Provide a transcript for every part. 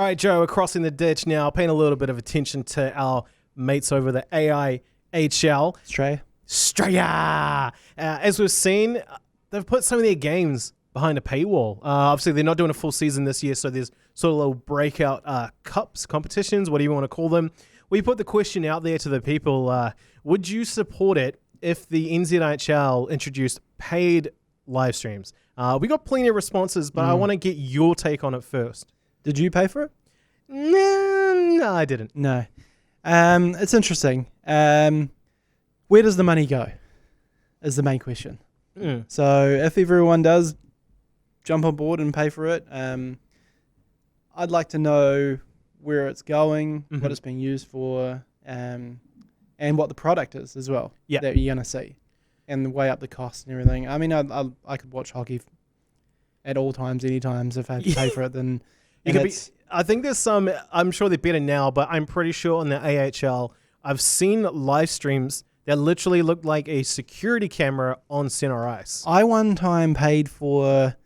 All right, Joe, we're crossing the ditch now, paying a little bit of attention to our mates over the AIHL. Australia. As we've seen, they've put some of their games behind a paywall. Obviously, they're not doing a full season this year, so there's sort of little breakout cups, competitions, whatever you want to call them. We put the question out there to the people, would you support it if the NZIHL introduced paid live streams? We got plenty of responses, but I want to get your take on it first. Did you pay for it? No, I didn't. No. It's interesting. Where does the money go is the main question. So if everyone does jump on board and pay for it, I'd like to know where it's going, what it's being used for, and what the product is as well that you're going to see, and weigh up the cost and everything. I mean, I could watch hockey at all times, any times. If I had to pay for it, then I think there's some, I'm sure they're better now, but I'm pretty sure on the AIHL, I've seen live streams that literally look like a security camera on center ice. I one time paid for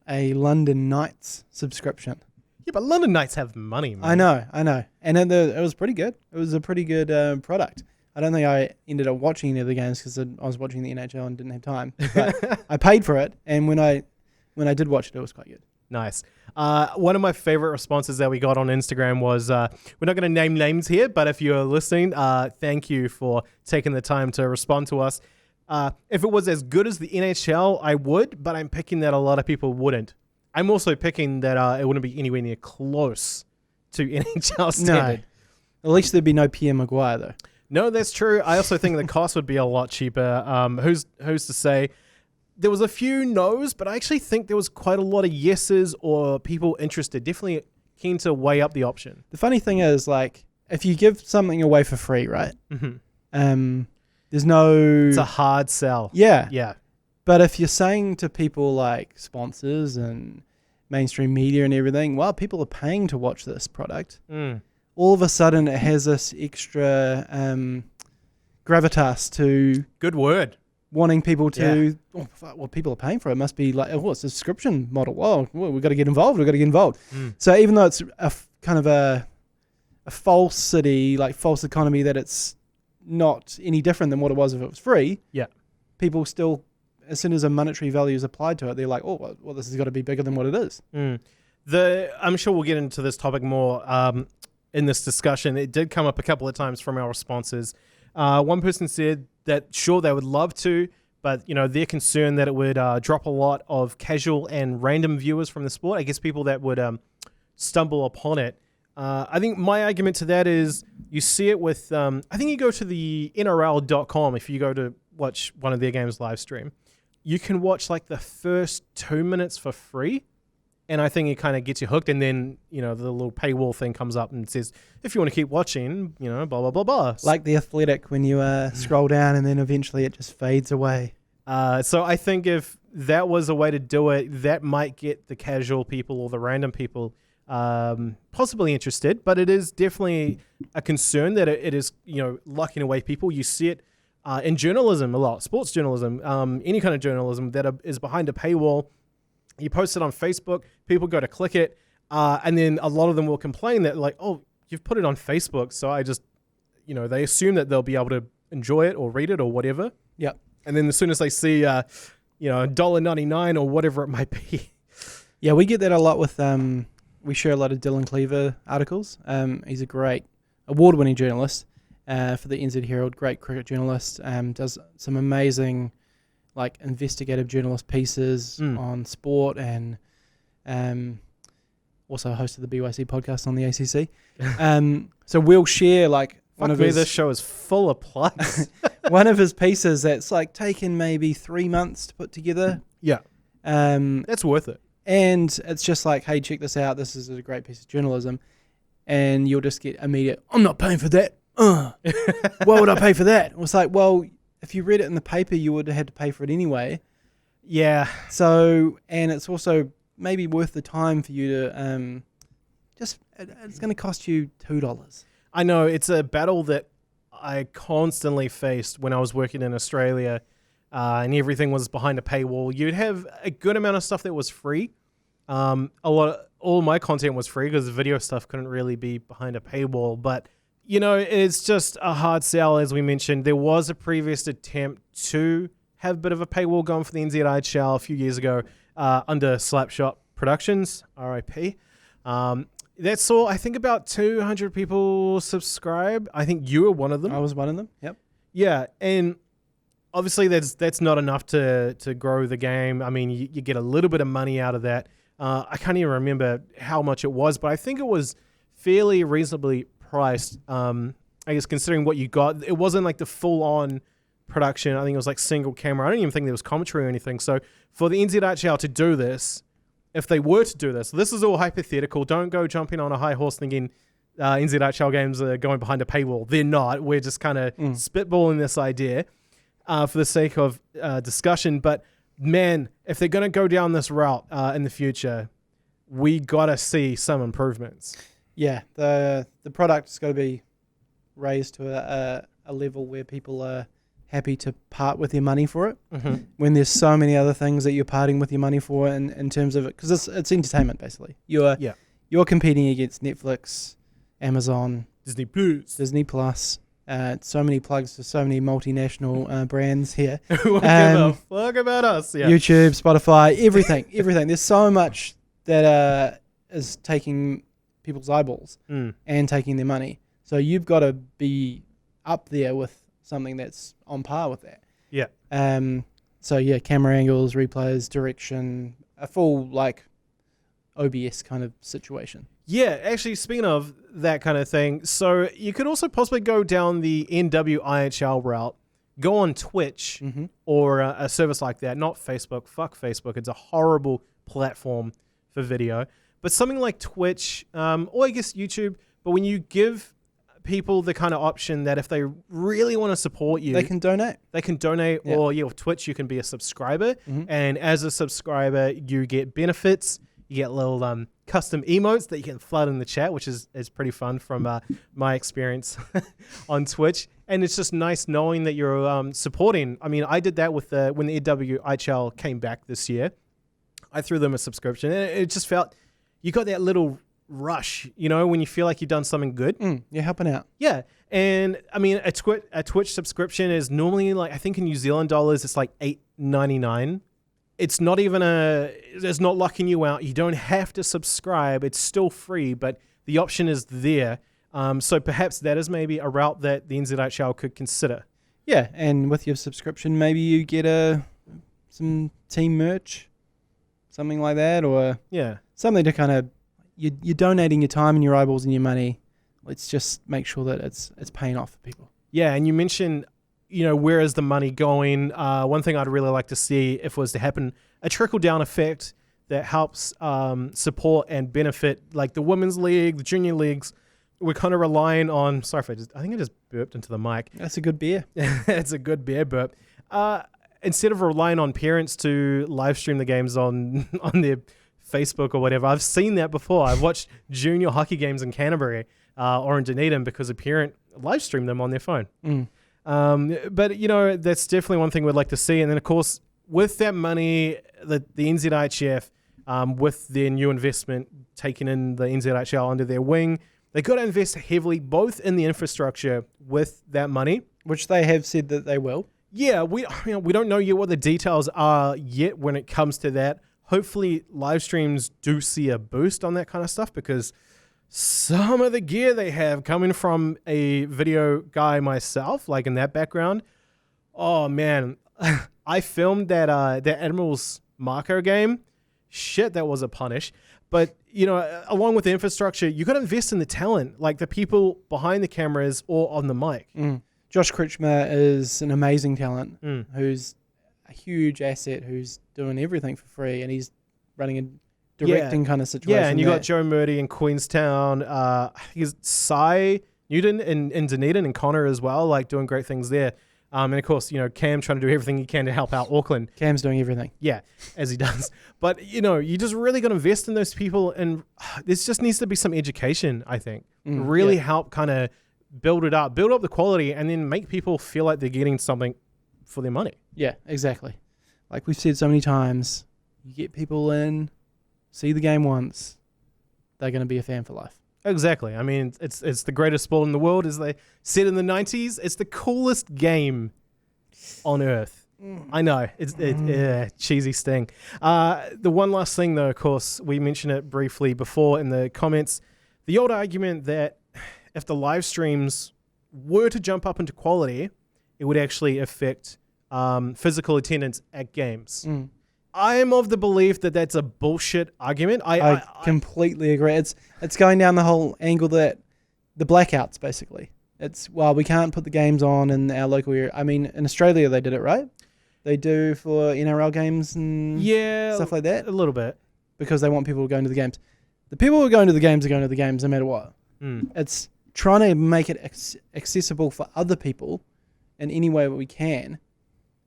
a London Knights subscription. Yeah, but London Knights have money, man. I know. And then it was pretty good. It was a pretty good product. I don't think I ended up watching any of the games because I was watching the NHL and didn't have time. But I paid for it, and when I did watch it, it was quite good. Nice. One of my favorite responses that we got on Instagram was, we're not going to name names here, but if you're listening, thank you for taking the time to respond to us. If it was as good as the NHL, I would, but I'm picking that a lot of people wouldn't. I'm also picking that it wouldn't be anywhere near close to NHL standard. No. At least there'd be no Pierre Maguire, though. No, that's true. I also think the cost would be a lot cheaper. Who's to say? There was a few no's, but I actually think there was quite a lot of yeses or people interested. Definitely keen to weigh up the option. The funny thing is, like, if you give something away for free, right? There's no... It's a hard sell. Yeah. But if you're saying to people like sponsors and mainstream media and everything, well, people are paying to watch this product. All of a sudden, it has this extra gravitas to... Good word. Wanting people to, well, people are paying for it. It must be like, it's a subscription model. Well, we've got to get involved. So even though it's a kind of a falsity, like false economy, that it's not any different than what it was if it was free, people still, as soon as a monetary value is applied to it, they're like, oh, well, this has got to be bigger than what it is. I'm sure we'll get into this topic more in this discussion. It did come up a couple of times from our responses. One person said that sure they would love to, but they're concerned that it would drop a lot of casual and random viewers from the sport. I guess people that would stumble upon it. I think my argument to that is you see it with I think you go to the NRL.com if you go to watch one of their games live stream. You can watch like the first 2 minutes for free. And I think it kind of gets you hooked. And then, the little paywall thing comes up and says, if you want to keep watching, blah, blah, blah, blah. Like The Athletic when you scroll down and then eventually it just fades away. So I think if that was a way to do it, that might get the casual people or the random people possibly interested. But it is definitely a concern that it is, locking away people. You see it in journalism a lot, sports journalism, any kind of journalism that is behind a paywall. You post it on Facebook, people go to click it, and then a lot of them will complain that like, oh, you've put it on Facebook, so I just, they assume that they'll be able to enjoy it or read it or whatever. Yep. And then as soon as they see, $1.99 or whatever it might be. Yeah, we get that a lot with, we share a lot of Dylan Cleaver articles. He's a great award-winning journalist for the NZIHL, great cricket journalist, does some amazing like investigative journalist pieces on sport, and also hosted the BYC podcast on the ACC. So we'll share like this show is full of plugs. One of his pieces that's like taken maybe 3 months to put together. Yeah. That's worth it. And it's just like, hey, check this out. This is a great piece of journalism. And you'll just get immediate, I'm not paying for that. Why would I pay for that? It was like, well, if you read it in the paper, you would have had to pay for it anyway. Yeah. So, and it's also maybe worth the time for you to it's going to cost you $2. I know. It's a battle that I constantly faced when I was working in Australia and everything was behind a paywall. You'd have a good amount of stuff that was free. A lot all my content was free because the video stuff couldn't really be behind a paywall. But, you know, it's just a hard sell, as we mentioned. There was a previous attempt to have a bit of a paywall going for the NZIHL a few years ago under Slapshot Productions, RIP. That saw, I think, about 200 people subscribe. I think you were one of them. I was one of them, yep. Yeah, and obviously that's not enough to grow the game. I mean, you get a little bit of money out of that. I can't even remember how much it was, but I think it was fairly reasonably priced, I guess, considering what you got. It wasn't like the full-on production. I think it was like single camera. I don't even think there was commentary or anything. So for the NZIHL to do this, if they were to do this is all hypothetical. Don't go jumping on a high horse thinking NZIHL games are going behind a paywall. They're not. We're just kind of spitballing this idea for the sake of discussion. But man, if they're going to go down this route in the future, we got to see some improvements. Yeah, the product's got to be raised to a level where people are happy to part with their money for it. When there's so many other things that you're parting with your money for in terms of it, because it's entertainment basically. You're competing against Netflix, Amazon, Disney Plus. So many plugs to so many multinational brands here. Who give a fuck about us? Yeah. YouTube, Spotify, everything. There's so much that is taking people's eyeballs and taking their money. So you've got to be up there with something that's on par with that. Yeah. So yeah, camera angles, replays, direction, a full like OBS kind of situation. Yeah, actually, speaking of that kind of thing, so you could also possibly go down the NZIHL route, go on Twitch or a service like that, not Facebook. Fuck Facebook. It's a horrible platform for video. But something like Twitch, or I guess YouTube, but when you give people the kind of option that if they really want to support you, they can donate. Yeah. Or with Twitch, you can be a subscriber. And as a subscriber, you get benefits. You get little custom emotes that you can flood in the chat, which is pretty fun from my experience on Twitch. And it's just nice knowing that you're supporting. I mean, I did that with when the NZIHL came back this year. I threw them a subscription, and it just felt you got that little rush, you know, when you feel like you've done something good. You're helping out. Yeah. And I mean, a Twitch subscription is normally like, I think in New Zealand dollars, it's like $8.99. It's not even it's not locking you out. You don't have to subscribe. It's still free, but the option is there. So perhaps that is maybe a route that the NZIHL could consider. Yeah. And with your subscription, maybe you get some team merch, something like that, or something to kind of, you're donating your time and your eyeballs and your money. Let's just make sure that it's paying off for people. Yeah, and you mentioned, you know, where is the money going? One thing I'd really like to see, if it was to happen, a trickle-down effect that helps support and benefit, like the women's league, the junior leagues. We're kind of relying on, sorry if I think I just burped into the mic. That's a good beer. It's a good beer burp. Instead of relying on parents to live stream the games on their Facebook or whatever. I've seen that before. I've watched junior hockey games in Canterbury or in Dunedin because a parent live streamed them on their phone. But, you know, that's definitely one thing we'd like to see. And then, of course, with that money, the NZIHF, with their new investment, taking in the NZIHL under their wing, they got to invest heavily both in the infrastructure with that money. Which they have said that they will. Yeah, we don't know yet what the details are yet when it comes to that. Hopefully live streams do see a boost on that kind of stuff, because some of the gear they have coming from a video guy myself, like in that background, oh man, I filmed that Admiral's Marco game. Shit, that was a punish. But, you know, along with the infrastructure, you got to invest in the talent, like the people behind the cameras or on the mic. Josh Kritchmer is an amazing talent who's a huge asset, who's doing everything for free, and he's running a directing kind of situation. Yeah, and you got Joe Murdy in Queenstown. He's Cy Newton in Dunedin, and Connor as well, like doing great things there. And of course, you know, Cam trying to do everything he can to help out Auckland. Cam's doing everything. Yeah, as he does. But, you know, you just really got to invest in those people, and there just needs to be some education, I think. Really help kind of build up the quality, and then make people feel like they're getting something for their money. Yeah, exactly. Like we've said so many times, you get people in, see the game once, they're going to be a fan for life. Exactly. I mean, it's the greatest sport in the world, as they said in the 90s. It's the coolest game on earth. I know. It's cheesy sting. The one last thing, though, of course, we mentioned it briefly before in the comments. The old argument that if the live streams were to jump up into quality, it would actually affect physical attendance at games. I am of the belief that that's a bullshit argument. I completely agree. It's going down the whole angle that the blackouts, basically. It's, well, we can't put the games on in our local area. I mean, in Australia, they did it, right? They do for NRL games and stuff like that. A little bit. Because they want people going to the games. The people who are going to the games are going to the games no matter what. It's trying to make it accessible for other people in any way that we can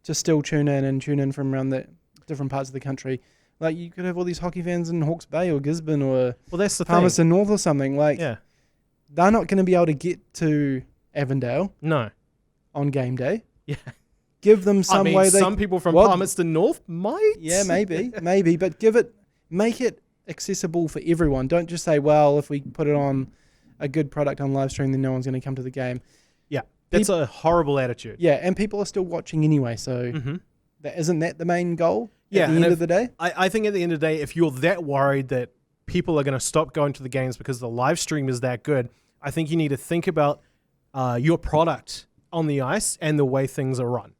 to still tune in from around the different parts of the country. Like, you could have all these hockey fans in Hawke's Bay or Gisborne or that's the Palmerston North or something. Like, yeah. They're not going to be able to get to Avondale on game day. Yeah. Give them some way. Some people from Palmerston North might. Yeah, maybe. But make it accessible for everyone. Don't just say, well, if we put it on a good product on live stream, then no one's going to come to the game. Yeah, that's a horrible attitude. Yeah, and people are still watching anyway, so isn't that the main goal at the end of the day? I think at the end of the day, if you're that worried that people are going to stop going to the games because the live stream is that good, I think you need to think about your product on the ice and the way things are run.